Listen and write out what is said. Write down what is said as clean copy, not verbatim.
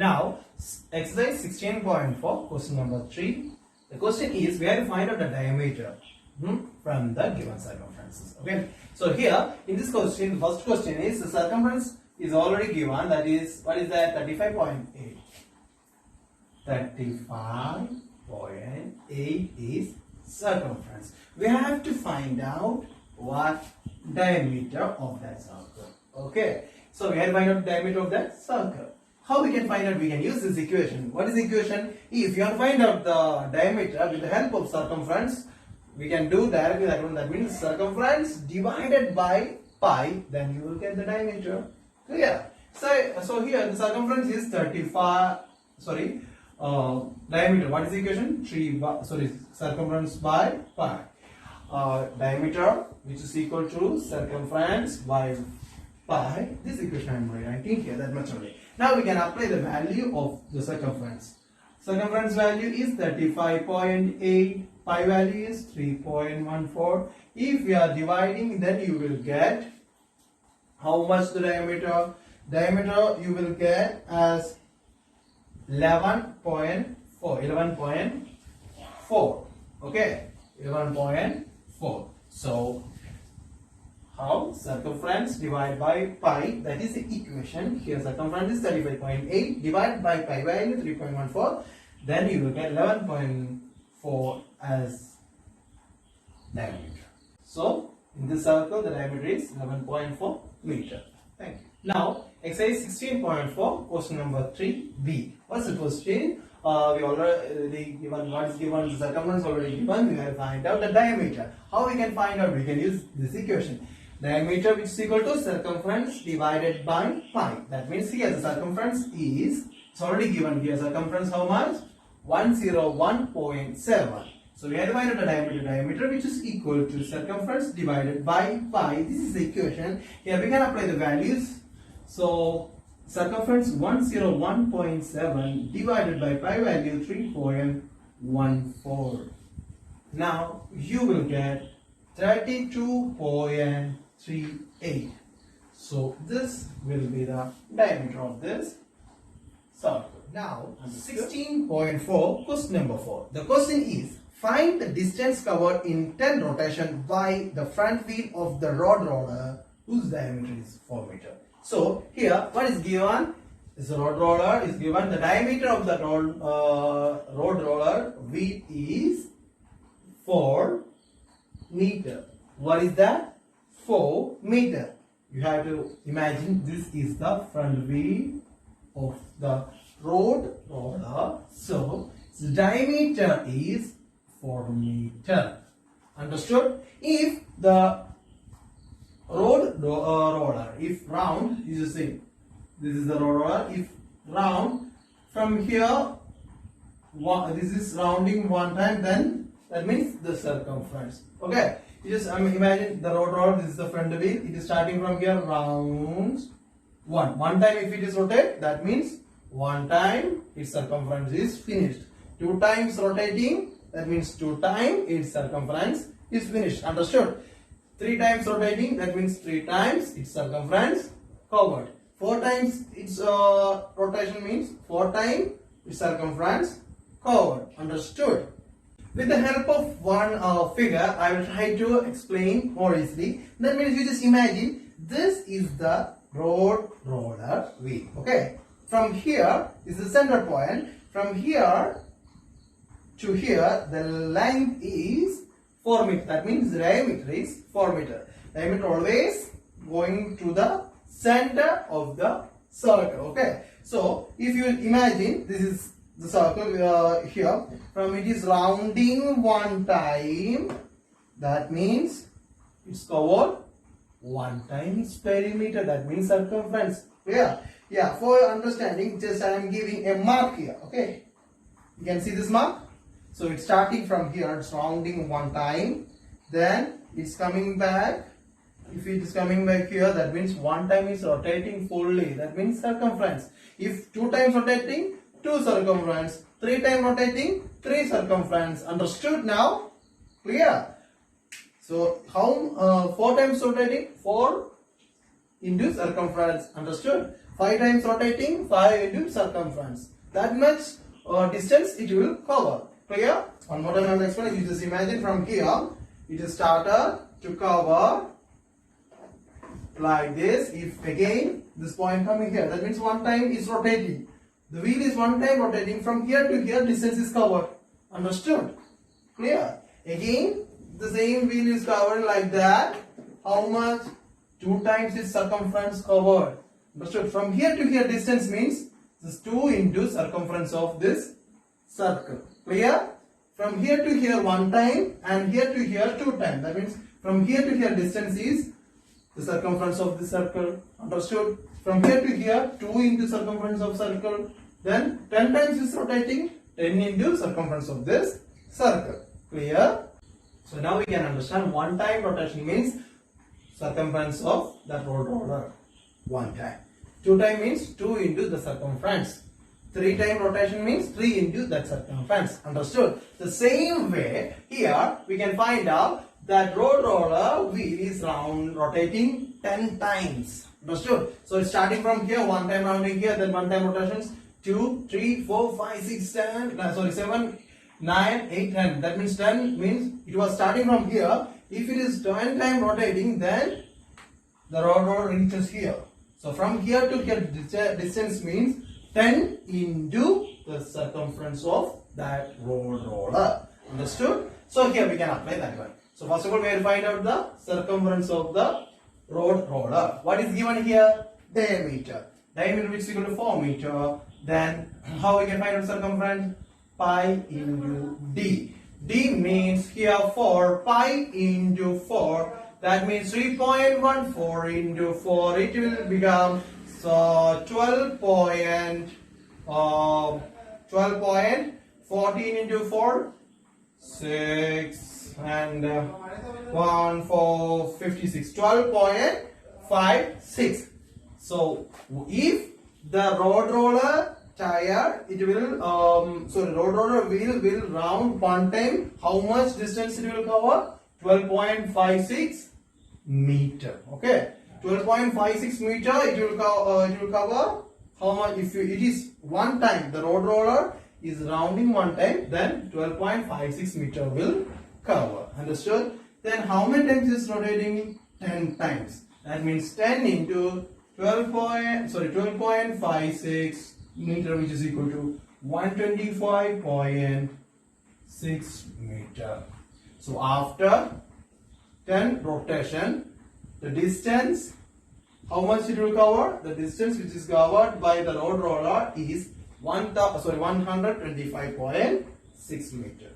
Now, exercise 16.4, question number 3. The question is, we have to find out the diameter from the given circumferences. Okay. So here, in this question, the first question is, the circumference is already given. That is, what is that? 35.8. 35.8 is circumference. We have to find out what diameter of that circle. Okay. So we have to find out the diameter of that circle. How we can find out? We can use this equation. What is the equation? If you want to find out the diameter with the help of circumference, we can do directly that one. That means circumference divided by pi, then you will get the diameter. Clear? So here the circumference is 35. Diameter. What is the equation? Circumference by pi. Diameter, which is equal to circumference by pi. This equation I am writing here, that much only. Now we can apply the value of the circumference. Circumference value is 35.8. Pi value is 3.14. If we are dividing, then you will get how much the diameter? Diameter you will get as 11.4. 11.4. Okay, 11.4. So how? Circumference divided by pi, that is the equation. Here circumference is 35.8 divided by pi value 3.14. Then you will get 11.4 as diameter. So in this circle the diameter is 11.4 meter. Thank you. Now exercise 16.4, question number 3b. What's the question? We already given what is given, the circumference already given. We have to find out the diameter. How we can find out? We can use this equation. Diameter, which is equal to circumference divided by pi. That means here the circumference is, it's already given here. Circumference how much? 101.7. So we have to find out the diameter. Diameter, which is equal to circumference divided by pi. This is the equation. Here we can apply the values. So circumference 101.7 divided by pi value 3.14. Now you will get 32.38. So this will be the diameter of this circle. Now 16.4, question number 4. The question is, find the distance covered in 10 rotation by the front wheel of the rod roller whose diameter is 4 meter. So here what is given? This rod roller is given. The diameter of the rod roller wheel is 4 meter. What is that? 4 meter. You have to imagine this is the front wheel of the rod roller. So the diameter is 4 meter. Understood? If the rod roller, if round, you see, this is the rod roller. If round, from here, this is rounding one time, then that means the circumference. Okay, you just imagine the rod roller. This is the front wheel. It is starting from here, rounds one time. If it is rotate, that means one time its circumference is finished. 2 times rotating, that means 2 times its circumference is finished. Understood? 3 times rotating, that means 3 times its circumference covered. 4 times its rotation means 4 times its circumference covered. Understood? With the help of one figure, I will try to explain more easily. That means you just imagine this is the rod roller wheel. Okay, from here is the center point. From here to here, the length is 4 meter. That means the diameter is 4 meter. Diameter always going to the center of the circle. Okay. So if you imagine this is the circle here, from it is rounding one time, that means it's covered one time its perimeter. That means circumference. Yeah. For your understanding, just I am giving a mark here. Okay. You can see this mark. So it's starting from here, it's rounding one time, then it's coming back. If it is coming back here, that means one time is rotating fully, that means circumference. If 2 times rotating, 2 circumference, 3 times rotating, 3 circumference. Understood now? Clear? So how 4 times rotating? 4 into circumference. Understood? 5 times rotating, 5 into circumference. That much distance it will cover. Clear? One more time I will explain. You just imagine from here, it is started to cover like this. If again this point coming here, that means one time is rotating. The wheel is one time rotating. From here to here, distance is covered. Understood? Clear? Again, the same wheel is covered like that. How much? 2 times its circumference covered. Understood? From here to here, distance means this 2 into circumference of this circle. Clear? From here to here 1 time and here to here 2 times. That means from here to here distance is the circumference of the circle. Understood? From here to here 2 into circumference of circle. Then 10 times is rotating, 10 into circumference of this circle. Clear? So now we can understand 1 time rotation means circumference of that roller. 1 time. 2 time means 2 into the circumference. 3 time rotation means 3 into that circumference. Understood? The same way here we can find out that roller wheel is rotating 10 times. Understood? So it's starting from here, 1 time rounding here, then 1 time rotations, 2, 3, 4, 5, 6, 10, 7, 9, 8, 10. That means 10 means it was starting from here. If it is 10 time rotating, then the roller reaches here. So from here to here distance means 10 into the circumference of that roller. Understood? So here we can apply that one. So first of all we have to find out the circumference of the roller. What is given here? Diameter. Diameter which is equal to 4 meter. Then how we can find out circumference? Pi into d. D means here 4, pi into 4. That means 3.14 into 4. It will become 12.14 into 4, 6 and 1, 4, 56. 12.56. So if the roller tire, it will road roller wheel will round 1 time, how much distance it will cover? 12.56 meter. Okay, 12.56 meter it will cover how much? If it is 1 time, the road roller is rounding 1 time, then 12.56 meter will cover. Understood? Then how many times is rotating? 10 times. That means 10 into 12.56 meter, which is equal to 125.6 meter. So after 10 rotation, the distance, how much it will cover? The distance which is covered by the road roller is 125.6 meter.